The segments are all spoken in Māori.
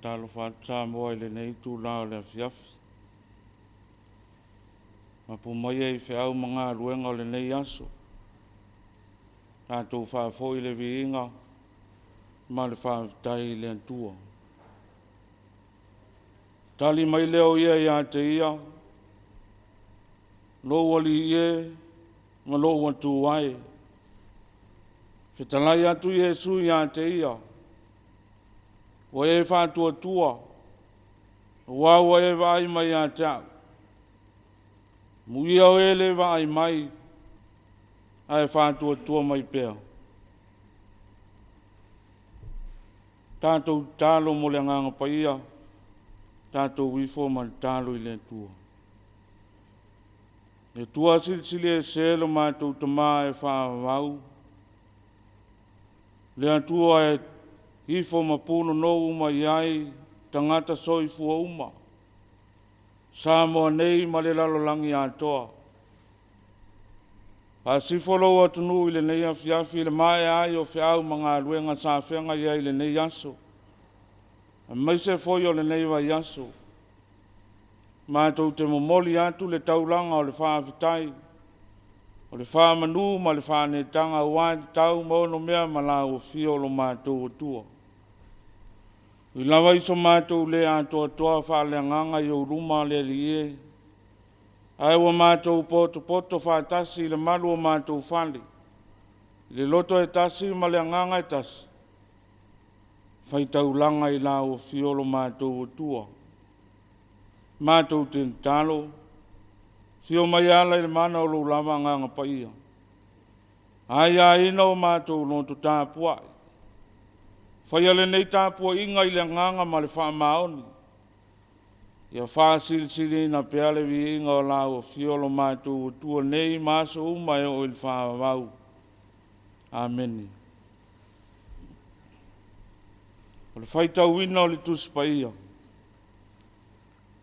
talo Samoa le nei tu la le Afiafi. Ma pu mai e whiau mga luenga le nei aso. Tātou whafoi le viinga, ma le whaftai le antua. Tali mai leo ia te ia, lo wali ie, ma lo watu wai. Whitalai atu Yesu ia te ia, wa e whatua tua, wa e vai mai a te au. Muia o ele vai mai, ai whatua tua mai pēr. Tātou tālo mo le nganga paia, tātou wifo ma tālo i le tua. E tua sili e selo mātou tamā e whaavau. Le atua e hifo ma puno no uma iai, tangata soifua uma. Samoa nei ma le lalolangi atoa. A sifolo atunu i le nei Afiafi le mai ai o whiau mga luenga sa whenga iai le nei aso. A maise foi o le nei vai aso. Mātou te momoli atu le taulanga o le whaafitai. O le whaamanu ma le whaanetanga wai tau mono mea mala o fio lo mātou o tua. I lawa iso mātou le atoa toa whaaleanganga i o ruma le lie. Ai wa mātou poto whaatasi le malu o mātou whale. Le loto e tasi ma le anganga e tasi. Whaitaulanga i la o fio lo mātou o tua. Mātou te talo. Fio mai ala i le mana o lo lava nganga paia. Ai a ina o mātou no tu Tapuaiga. Whaia le nei tāpua inga i le nganga ma le wha maoni. Ia wha sili na peale vi inga o lau o fiolo mātou o tua nei maso umai o il wha wau. Amen. O le whaitau wina o le tusi paia.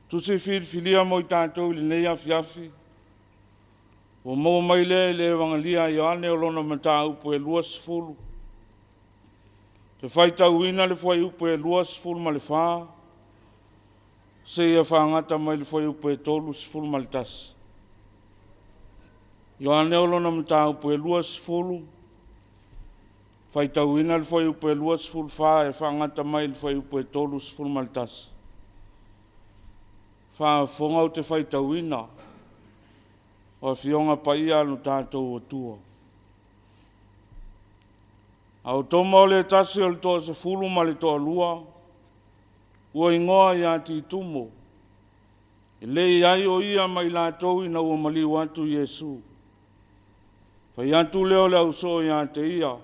Tusi filia mo i tātou i le nei Afiafi. O mo mai le wangalia i ane o lona mata upo e luas fulu. Te whaitau wina le whai upo e luas fulu ma le whaa. Se ia whangata mai le whai upo e tolu fulu ma le tasi. I ane o lona mata upo e luas fulu. Whaitau wina le whai upo e luas fulu whaa e whangata mai le whai upo e tolu fulu ma le tasi. Wha whongau te whaitau wina. O fionga paia anu tātou o tua. Au toma o le tasi o le toa se fulu ma le toa lua. Ua ingoa i ati tumo. I le iai o ia mai lātou ina ua maliu atu Yesu. Pai atu leo le au so i ate ia.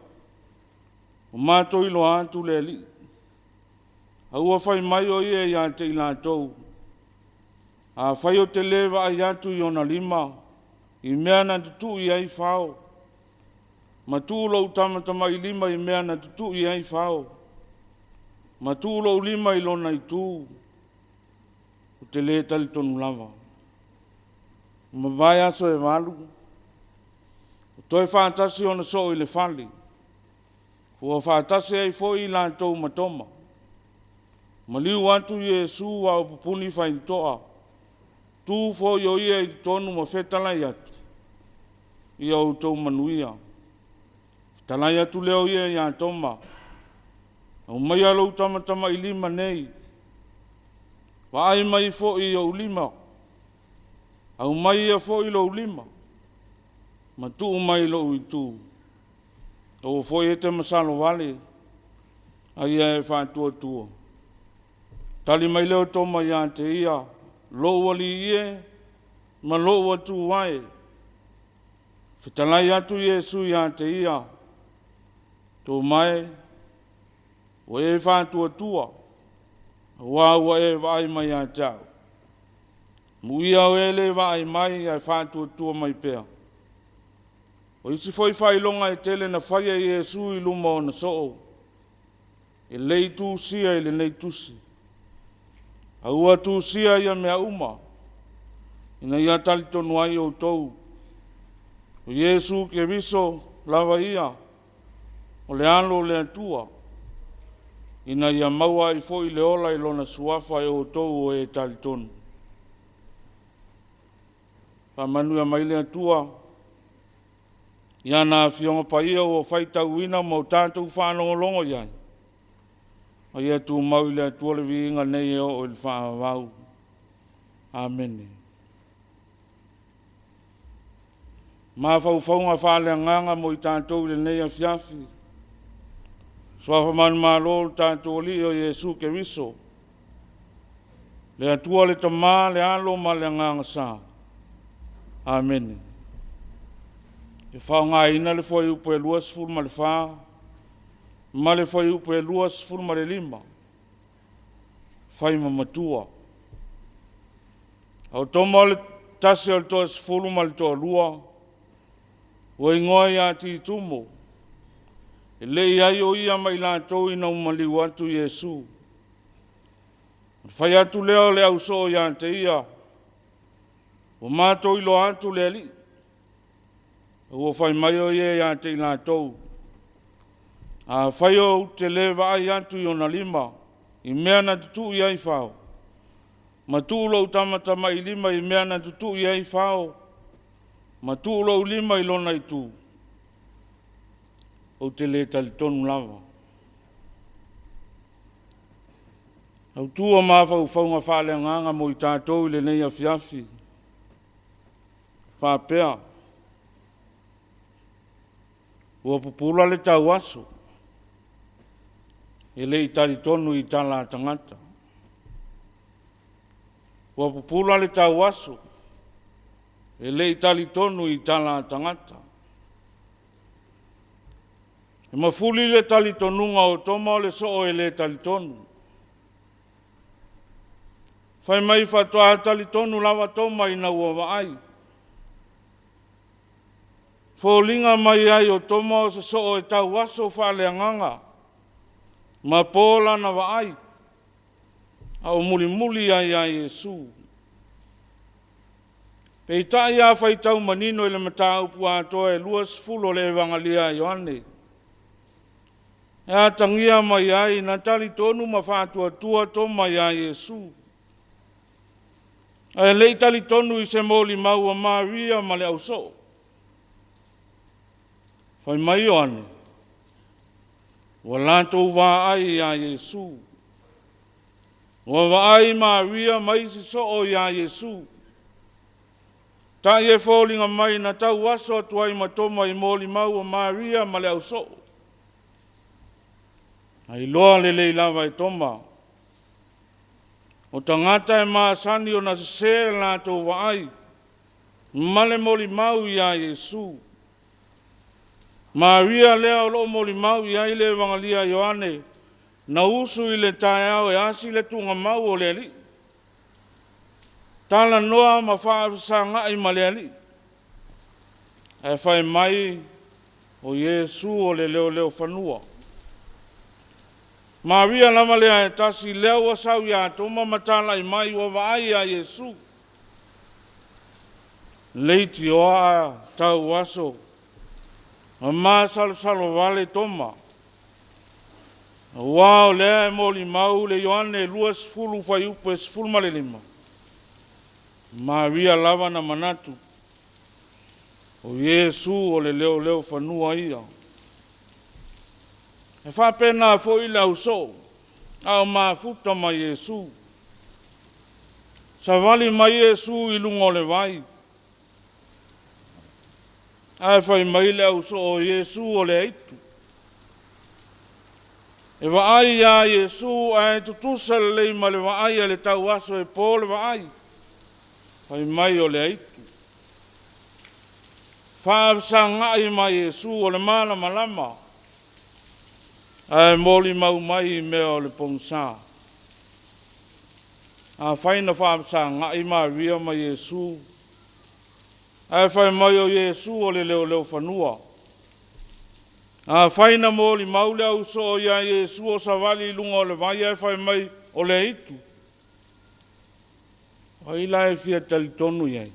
O mātou ilo atu le li. Aua fai mai o ia i ate i lātou. A fai o te lewa ai atu i ona lima. I mea na tutu i ai whao. Ma tūlo tamatama i lima i mea na tutu i ai whao. Ma tūlo lima i lona i tū. O te le tali tonu lava. Ma vai aso e walu. O toi whaatasi ona so i le whali. Ua whaatasi ai foi i lātou matoma. Ma liu atu Yesu a o pupuni whaintoa. Tū foi o ia i tonu ma whetalai atu. I au tau manuia. Talai atu leo ia i atoma. Au mai alau tamatama i lima nei. Wa ai mai fo i au lima. Au mai ia fo i lau lima. Ma tu mai lau i tu. O fo i te masalo wale. Ai e whātua tua. Tali mai leo toma i ate ia. Lo wali ie. Ma lo watu wae. Whitalai atu Yesu i ate ia. Tō mai, o e whātua tua, wā e vai mai a tau. Muia o ele vai mai a whātua tua mai pēr. O isi foi whailonga e tele na whaia Yesu i luma o na soo. E lei tūsia e le nei tusi. A ua tūsia ia mea uma. Ina ia tali tonu ai o tou. O Yesu ke viso lava ia. O le alo le atua. ina ia maua i fo i le ola i lona suafa e o tou o e talitonu. Pa manua mai le atua, ia na fionga pa ia o whaita uina mo tātou whanongolongo iai. A ia tu mau i le atua le viinga nei o il whaavau. Amen. Ma whauwhaunga whaalea nganga mo i tātou le nei Afiafi. Swafa man malo tātou li o Yesu ke viso. Le atua le tamā le alo ma le nganga sa. Amen. E whaunga ina le fwai upo e luas furu ma le wha. Ma le fwai upo e luas furu ma le lima. Whai ma matua. Au toma le tasi al toa sifuru ma le toa lua. O ingoa ia ti tumo. E le iai o ia mai lātou ina umali watu Yesu. Whai atu leo le au so ia te ia. O mātou ilo atu le li. O whai mai o ia te lātou. A whai o te le vai atu i ona lima. I mea na tutu iai whao. Ma tūlo tamata mai lima i mea na tutu iai whao. Ma tūlo lima i lona i tū. O te le talitonu lava. Au tua mawhau whaunga whaalea nganga mo i tātou i le nei Afiafi. Whapea. Ua pupula le tau aso. E le i talitonu i tala tangata. Ua pupula le tau aso. E le i talitonu i tala tangata. E mafuli le talitonunga o toma le so e le talitonu. Whai mai whatoa talitonu lava toma i na ua waai. Fōlinga mai ai o toma o se so e tau aso whaalea nganga. Ma pōla na waai. Au muli muli ai ai Yesu. Pei tai a whai tau manino i le mata upu atoa e luas fulo le evangalia Ioane. E a tangia mai ai na talitonu ma whātua tua toma i ai Yesu. E lei talitonu i se moli maua Maria ma le au so. Whai mai Ioane. Wa lantou wa ai a Yesu. Wa ai Maria mai si so o ya Yesu. Ta e fōlinga mai na tau aso atuai matoma i moli mau Maria ma le au so. Ai loa le lava e toma. O tangata e maasani o na se la tau wa ai. Ma le moli mau i a Yesu. Maria lea o lo moli mau i ai le evangalia Ioane. Na usu i le tae au e asi le tunga mau o le li. Tala noa ma whaafisanga i ma le li. E whai mai o Yesu o le leo leo whanua. Maria lama lea e tasi leo wa sau ia toma matala i mai wa vaai a Yesu. Leiti o a tau aso. Ma salo vale toma. Wow, lea e moli mau le Ioane luas fulu fai upo e sfulu male lima. Maria lava na manatu. O Yesu o le leo leo whanua ia. E whapena fo i lau so. Au maa futa ma Yesu. Sa vali ma Yesu i lungo le vai. Ai whai mai le au so o Yesu o le eitu. E waai a Yesu ai tutusa le lei ma le waai a le tau aso e pō le waai. Whai mai o le eitu. Whaafisa ngai ma Yesu o le mana malama. Ai moli mau mai mea o le pongsa. A whaina whaafisa ngai ma ria ma Yesu. Ai whai mai o Yesu o le leo leo whanua. A whaina moli maule au so o ia Yesu o savali lunga o le vai ai whai mai o le itu. Ai lai fia talitonu iai.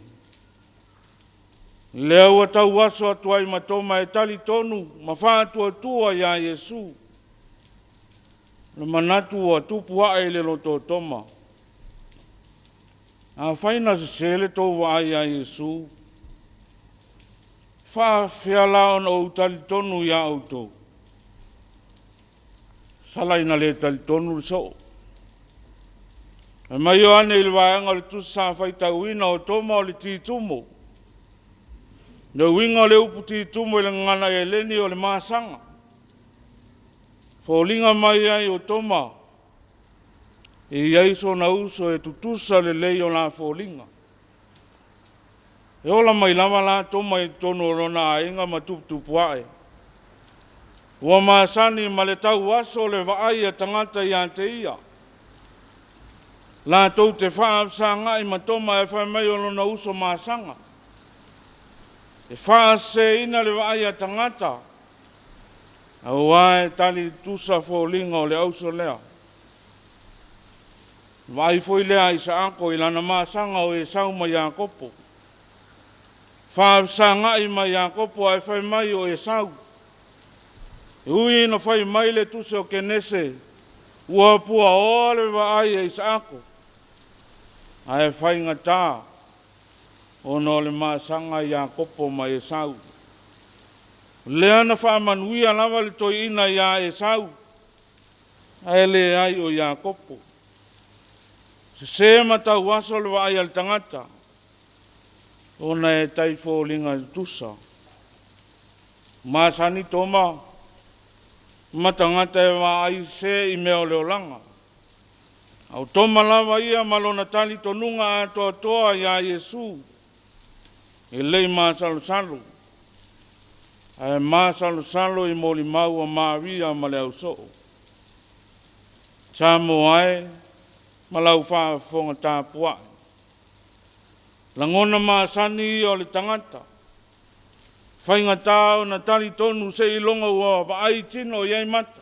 Leo a tau aso atuai matoma e talitonu ma whātua tua ia Yesu. Le manatu o tupu ai le loto toma. A whaina se sele tō ai a Yesu. Wha whiala on o tali tonu ia auto. Salaina le tali tonu so. E mai o ane il waanga le tusa whaita uina o toma o le titumo. Le winga le upu titumo le ngana e leni o le maasanga. Fōlinga mai ai o toma. E iaiso na uso e tutusa le lei o la fōlinga. E ola mai lama la toma i tono rona a inga ma tuputupu ae. Ua maasani ma le tau aso le vaai a tangata i ante ia. La tau te whaafsanga i matoma e whai mai o lona uso maasanga. E whaase ina le vaai a tangata. Au ae tali tusa fōlinga o le auso lea. Vai foi lea i sa ako i lana maasanga o e sauma Iakopo. Whaafsanga i ma Iakopo ai whai mai o e sau. E ui na whai mai le tusa o kenese. Ua pua ole wa ai e sa ako. Ai whai ngata. Ono le maasanga Iakopo ma e sau. Lea na whaamanuia lava le toi ina ia e sau. Ai le ai o Iakopo. Se mata waso le vai al tangata. Ona e tai fōlinga tusa. Masani toma. Matangata e vai se i meo leolanga. Au toma lava ia malona tali tonunga a toa toa ia Yesu. E lei masalo salo. Ai masalo salo i moli mau a Maria ma le au soo. Samoa malau wha whonga Tapuaiga. Langona maasani o le tangata. Whainga tāo na tali tonu se ilonga ua vaai tino iai mata.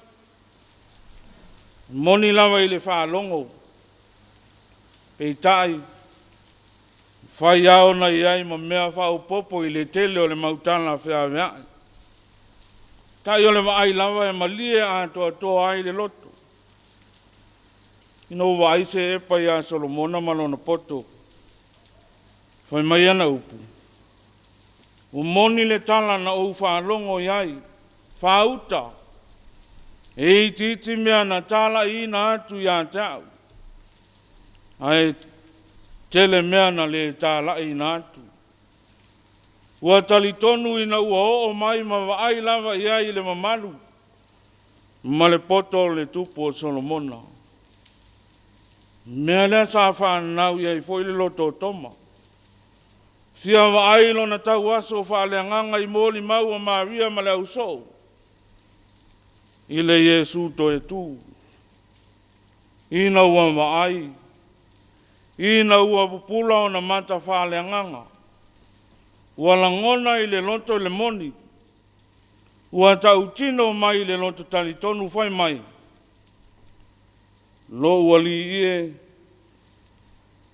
Moni lawa i le wha longo. Peitai. Whai ao na iai ma mea wha upopo i le tele o le mautana whea veai. Tai o le vaai lawa e malie a toa ai le loto. Ino vai se e pai a Solomona malona poto. Whai mai ana upu. O moni le tala na ou whaalongo iai. Whauta. E titi mea na tala i na atu i a tau. Ai tele mea na le tala i na atu. Ua tali tonu ina ua o mai ma vaai lava iai le mamalu. Ma le poto le tupu o Solomona. Mea lea sa whanau iai fo ile loto toma. Fia wa ailo na tau aso whaale nganga i mōli mau a Maria ma le au sou. Ile Yesu to e tu. Ina ua wa ai. Ina ua pupula o na mata whaale nganga. Ua langona i le loto le moni. Ua tau tino mai le loto tali tonu whai mai. Lo ua li ie,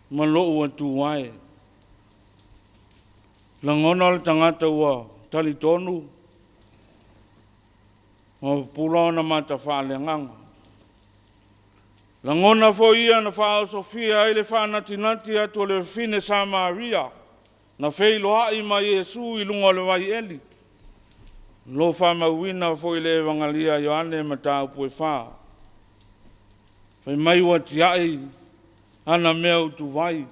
ma lo ua tuwae. Langona le tangata ua tali tonu, ma pula na mata whaale nganga. Langona fo ia na whao Sofia ele whanati atu le fine sa Maria, na wheilo hai ma Yesu i lunga le wai eli. Lo whamauina fo ile evangalia Ioane ma tau pue whaa. Whai mai wa tiai, ana mea utu vai.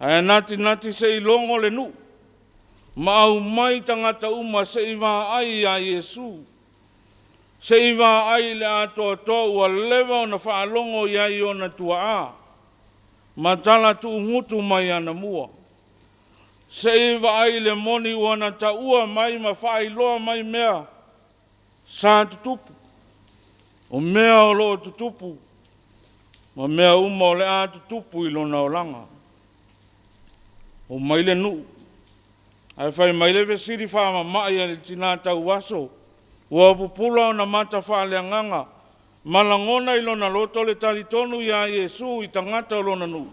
Ai nati se ilongo le nu. Ma au mai tangata uma se iwa ai a Yesu. Se iwa ai le ato ua lewa o na whaalongo iai o na tua a. Ma tala tu ngutu mai ana mua. Se iwa ai le moni ua na ta ua mai ma whaailoa mai mea. Sa tutupu. O mea o loo tutupu. Ma mea uma o le a tutupu i lona o langa. O maile nu. Ai whai maile vesiri whaama mai a le tina tau waso. Ua pupula o na mata whaale nganga. Malangona i lona loto le tali tonu i a Yesu i tangata o lona nu.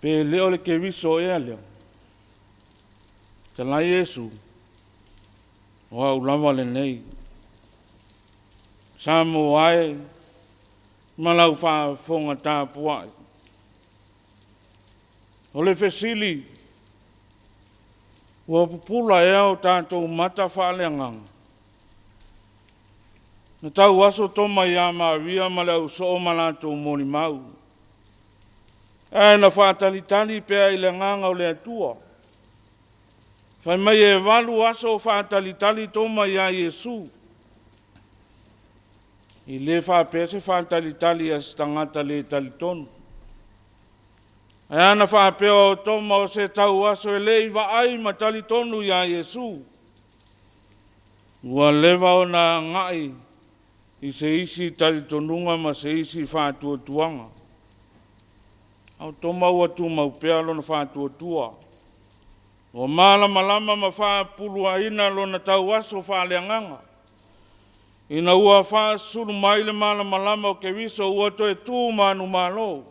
Pe leo le ke viso ea leo. Te la Yesu. Wa ulama le nei. Samoa malau whaafonga Tapuaiga. O le fesili, ua pupula e au tātou mata whaaleanganga. Na tau aso toma i a maawia ma le au so malatou moni mau. E na whaatalitali pea i le nganga o le atua. Whai mai e walu aso whaatalitali toma i a Yesu. I le whaapese whaatalitali as tangata le talitonu. E ana whaapea o toma o se tau aso e le i waai ma talitonu i a Yesu. Ua lewa o na ngai i se isi talitonunga ma se isi whaatuatuanga. Au toma ua tu maupea lona whaatuatua. O malama ma whaapulua ina lona tau aso whaaleanganga. Ina ua whaasuru maile malama o ke wiso ua toe tū manu malo.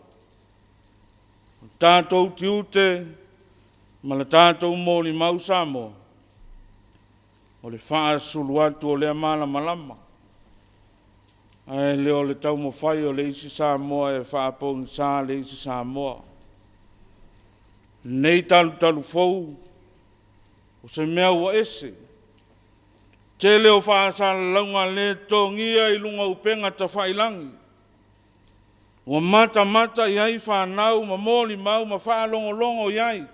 Tātou tiute ma le tātou mōli mau Samoa. O le whaasuru atu o lea malama. Ai leo le tau mo whai o le isi Samoa e whaapong sa le isi Samoa. Nei talu fou, o se mea ua ese. Te leo whaasala launga le tongia i lunga upenga ta whailangi. Ua mata iai whanau ma mōli mau ma whaalongolongo iai.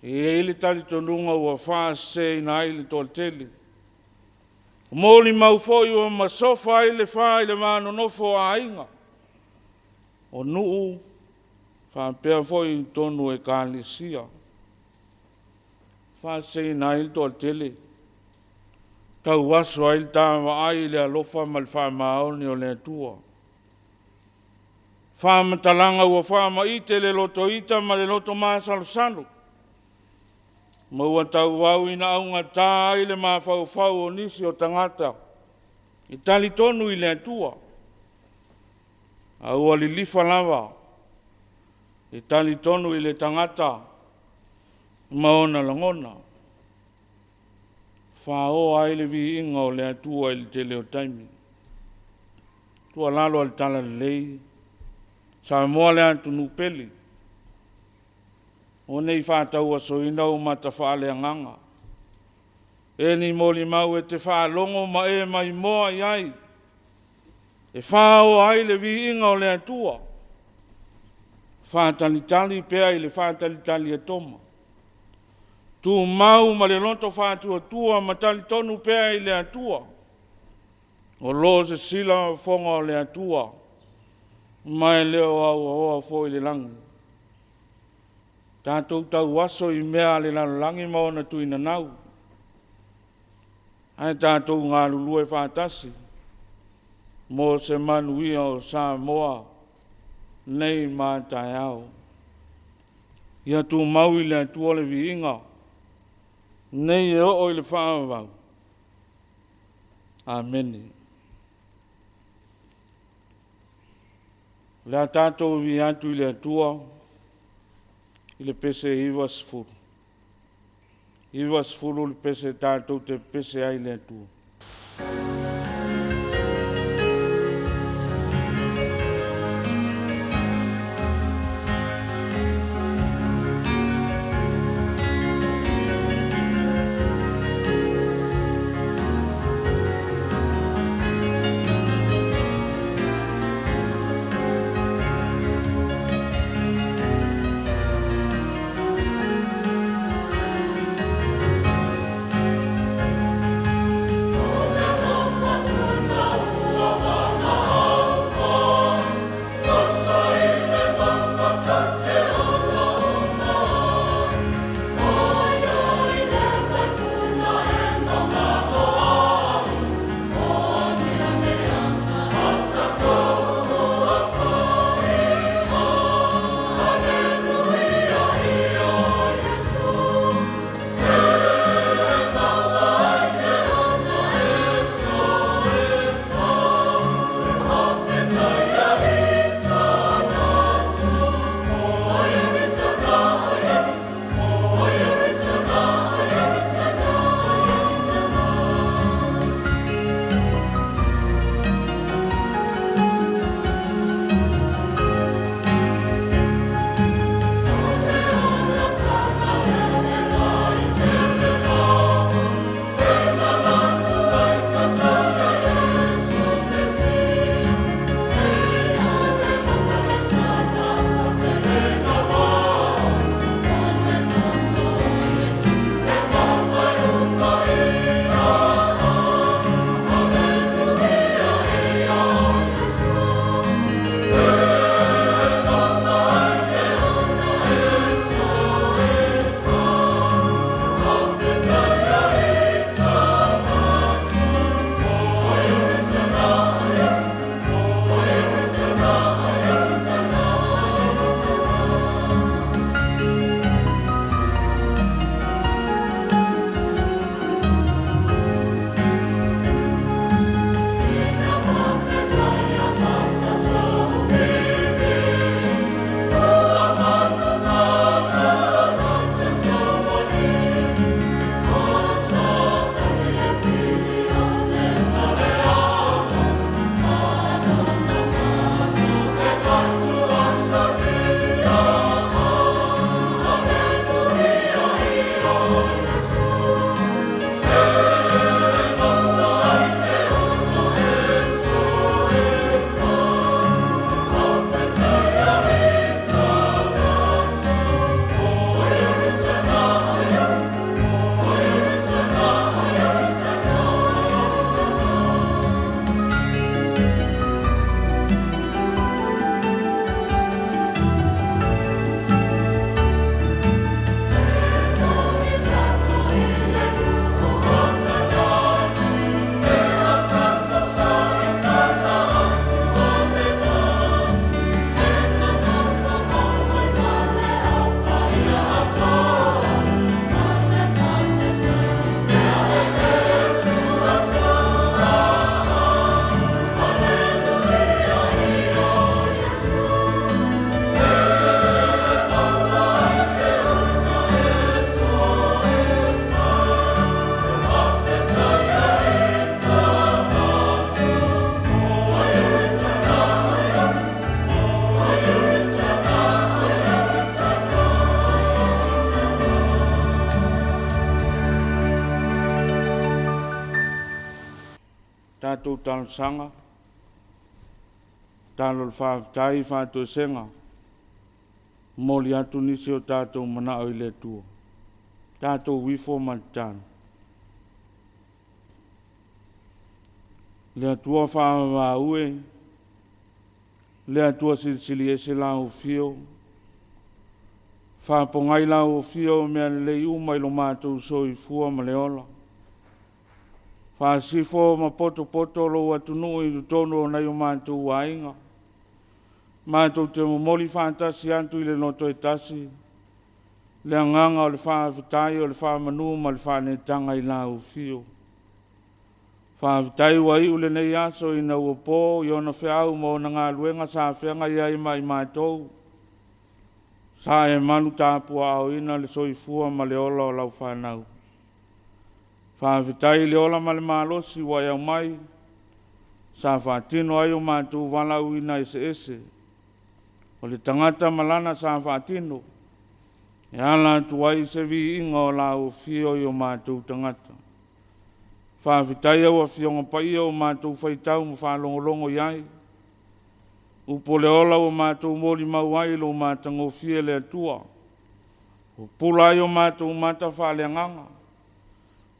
E eile tali tonunga ua whaase ina aile tol tele. Mōli mau foi ua masofa aile wha ile manonofo a inga. O nuu whaapea foi tonu e kālesia. Whaase ina aile tol tele. Tau aso aile tāwa aile alofa mal whaamaoni o le atua. Whaamatalanga ua whaama ite le loto ita ma le loto māsalo. Maua tau au ina aunga tā ile mā whau o nisi o tangata. I tali tonu i le atua. Au ali lifa lava. I tali tonu i le tangata. Maona langona. Whao aile vi inga o le atua i le te leo taimi. Tua lalo al tala lei. Samoa le antu nupeli. O nei whātau aso ina o mata whaaleanganga. E ni mōli mau e te whaalongo ma e mai moa iai. E whao ai le vi inga o le atua. Whātalitali pea i le whātalitali e toma. Tu mau ma le lonto whātua tua ma tali tonu pea i le atua. O lo se sila whonga o le atua. Mai leo au oa fo i le langi. Tātou tau aso i mea le langi maona tu ina nau. Ai tātou ngā lulu e whātasi. Mose manuia o Samoa. Nei mātai au. Ia tu mau i le atua le vi inga. Nei e o i le whaamavau. Ameni. Le tātou vi atu i le atua, i le pese iwa sifuru. Iwa sifuru le pese tātou te pese ai le atua. Oh, tātou talosanga, talo le whaafitai whātua senga, moli atu nisi o tātou mana o le tua, tātou wifo matana. Le atua whaama ue, le atua silisili e se lau fio, whaapongai lau fio mea le iuma ilo mātou soi fua ma le ola. Whaasifo ma poto lo atunu i tono na i mātou wainga. Mātou te momoli whaantasi antu i le noto e tasi, le anganga o le whaavitai o le whaamanu ma le whaanetanga i lau fio. Whaavitai wa i ule nei aso i na uopo i ona whiau mo na ngā luenga sa whenga i aima i mātou. Sa e manu tāpua au ina le soifua ma le ola o lau whanau. Whaavitai le ola ma le malosi wa iau mai. Sa whaatino ai o mātou walau ina ese. O le tangata malana sa whaatino. E ala tuai se vi inga o lau fio i o mātou tangata. Whaavitai au a fionga pai o mātou whaitau ma whalongolongo iai. Upo le ola o mātou mori mauai lo mātango fie le atua. O pulai o mātou mata whaleanganga.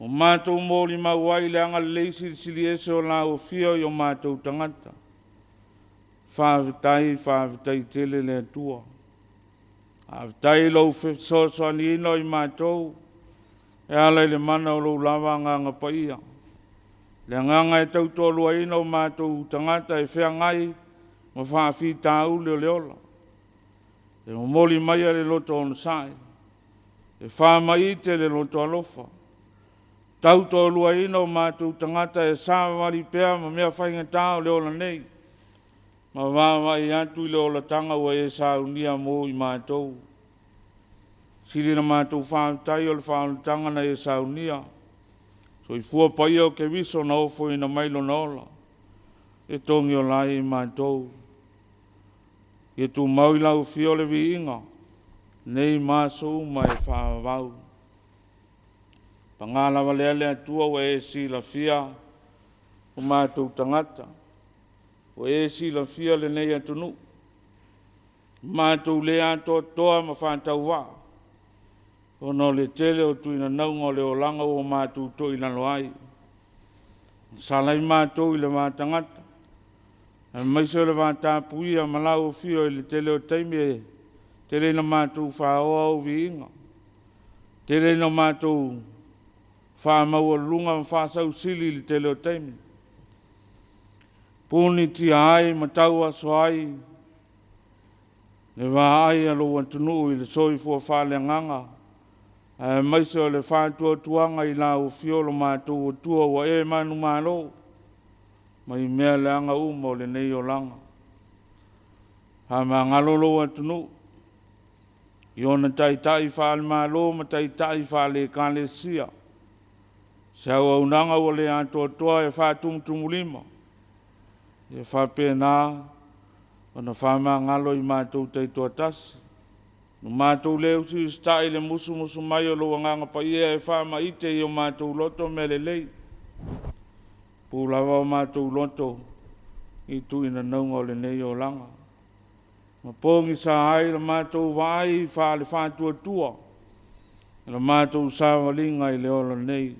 O mātou mori mauai le anga leisi sili ese o la o fio i o mātou tangata. Whaavitai tele le atua. Whaavitai lo so ni ino i mātou. E ala le mana o lo lava nganga paia. Le nganga e tautolua ina o mātou tangata e whea ngai ma whaafi tāu le ola. E moli mai le loto on sai. E whaamai te le loto alofa. Tautolua ina o mātou tangata e sāwari pēa ma mea whainga tāu le ola nei. Ma wāwai atu le ola tanga wa e sāunia mō i mātou. Siri na mātou whaavitai o le whaanutanga na e saunia. So i fua pai au ke viso na ofo ina mailo na ola. E tongi o lai i mātou. E tu mau i lau fio le vi inga. Nei māsou mai whaavau. Pangalawa lea lea tua wa e si la fia o mātou tangata. O e si la fia le nei atunu. Mātou lea toa ma whaantau waa. Ono le tele o tuina naunga o le o langa o mātou to i lano ai. Salai mātou i le mātangata. E maise o le vātāpui a malau o fio i le tele o taimi e tele na mātou whaoa o vi inga. Tele na mātou whaamau o lunga ma whaasau sili i le tele o taimi. Puni ti ai matau aso ai. Le wā ai alo antunu i le soifua whale nganga. Maise o le whātua tuanga i la o fiolo mātou o tua wa e manu mālo. Mai mea le anga uma o le nei o langa. Ha mā ngalolo atunu. I ona tai whāle mālo ma tai whāle kāle sia. Se au au nanga o le ato toa e whātumutumu lima. E whāpēnā. Ona whāma ngalo i mātou tai toa tasi. No mātou leo si stai le musu mai o loa nganga pa ia e whaama ite i o mātou loto me le lei. Pūlawa o mātou loto i tu ina naunga o le nei o langa. Ma pōngi sa ai la mātou vai whaale whātua tua. La mātou sāwalinga i le ola nei.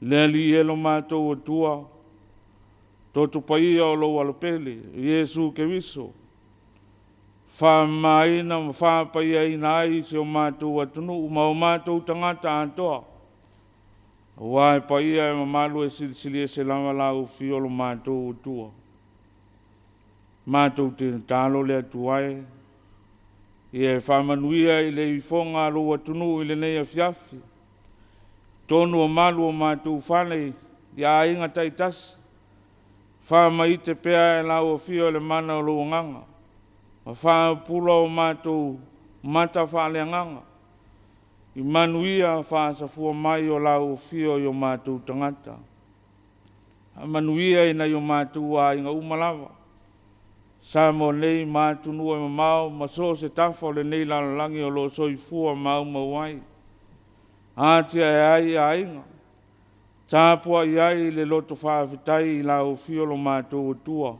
Leli e lo mātou o tua. Toto pa ia o lo alopele. Iesu ke viso. Whamaina ma whapaia ina ai se o mātou atunu, ma o mātou tangata antoa. Wai paia e ma malu e silisili e se lama lau fiolo mātou tua. Mātou te tālo le atuai. I e whamanuia i le ifonga alo atunu i le nei Afiafi. Tonu o malu o mātou whane i a inga taitasi. Whamaite pea e lau o fio le mana o lo nganga. Ma whaapula o mātou mata whaaleanganga. I manuia whaasafua mai o lau fio i o mātou tangata. A manuia i na i o mātou a inga umalawa. Sa mo nei mātou nua ma mau ma so se tafa o le nei lalalangi o lo soifua mau mawai. Ātia e ai a inga. Tapuaiga le loto whaawitai la o fiolo mātou tua.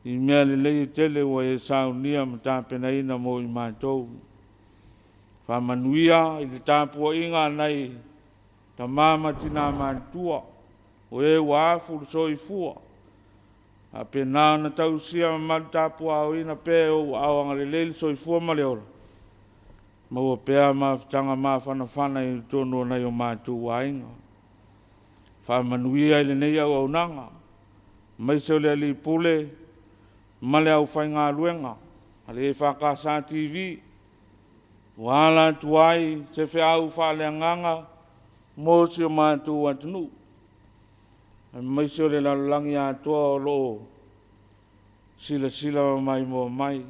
I mea le lei tele wa e saunia ma tāpenaina mo i mātou. Whamanuia i le Tapuaiga nei ta mama tina mātua o e waafu le soifua. A pena na tausia ma Tapuaiga pe o awanga le leili soifua ma le ora. Ma ua pea ma fitanga ma whanawhana i tono nei o mātou wainga. Whamanuia i le nei au nanga. Maisa le ali pule, ma le au whainga luenga. Ale EFKS TV. Wala tuai, se whea au whale anganga, Mose o mātou atunu. Maisa le lalangi atua o loo. Sila mai mo mai.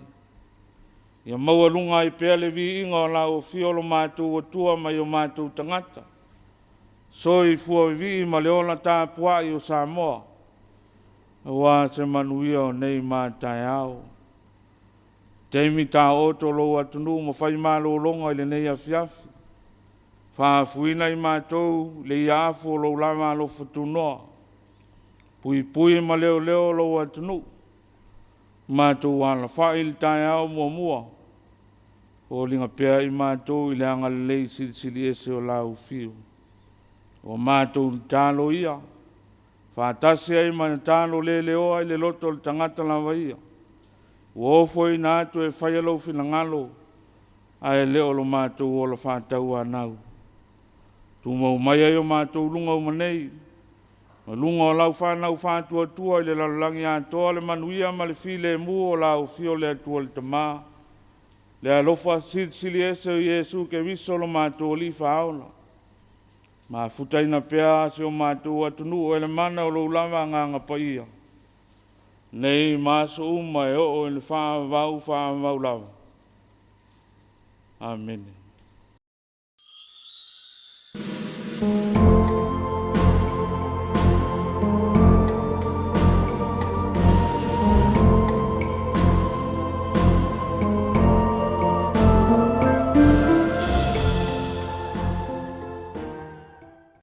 Ia maua lunga i pea le vi inga o la o fiolo mātou o tua mai o mātou tangata. So i fua vi ma le ola Tapuaiga o Samoa. Wa se manuia o nei mātai au. Teimi tā oto lo atunu mo whai mālo longa i le nei Afiafi. Whaafuina i mātou le iafu o lo lama lo whatunoa. Pui ma leo lo atunu. Mātou wala whai le tai au mua. O linga pea i mātou i le anga lei sili ese o lau fiu. O mātou tālo ia. Whātasi ai mana tālo le oa i le loto le tangata lawa ia. O ofo i nātu e whai alau whilangalo. A e leo lo mātou o la whātau anau. Tu mau mai ai o mātou lunga umanei. Lunga o lau whanau whātua tua i le lalangi atoa le manuia ma le file mu o lau fio le atua le tamā. Le alofa sili ese o Yesu ke viso lo mātou li whaona. Ma futaina pea se o mātou atunu o ele mana o lo lama nganga paia. Nei maso uma e o ele whaavau lava. Amen.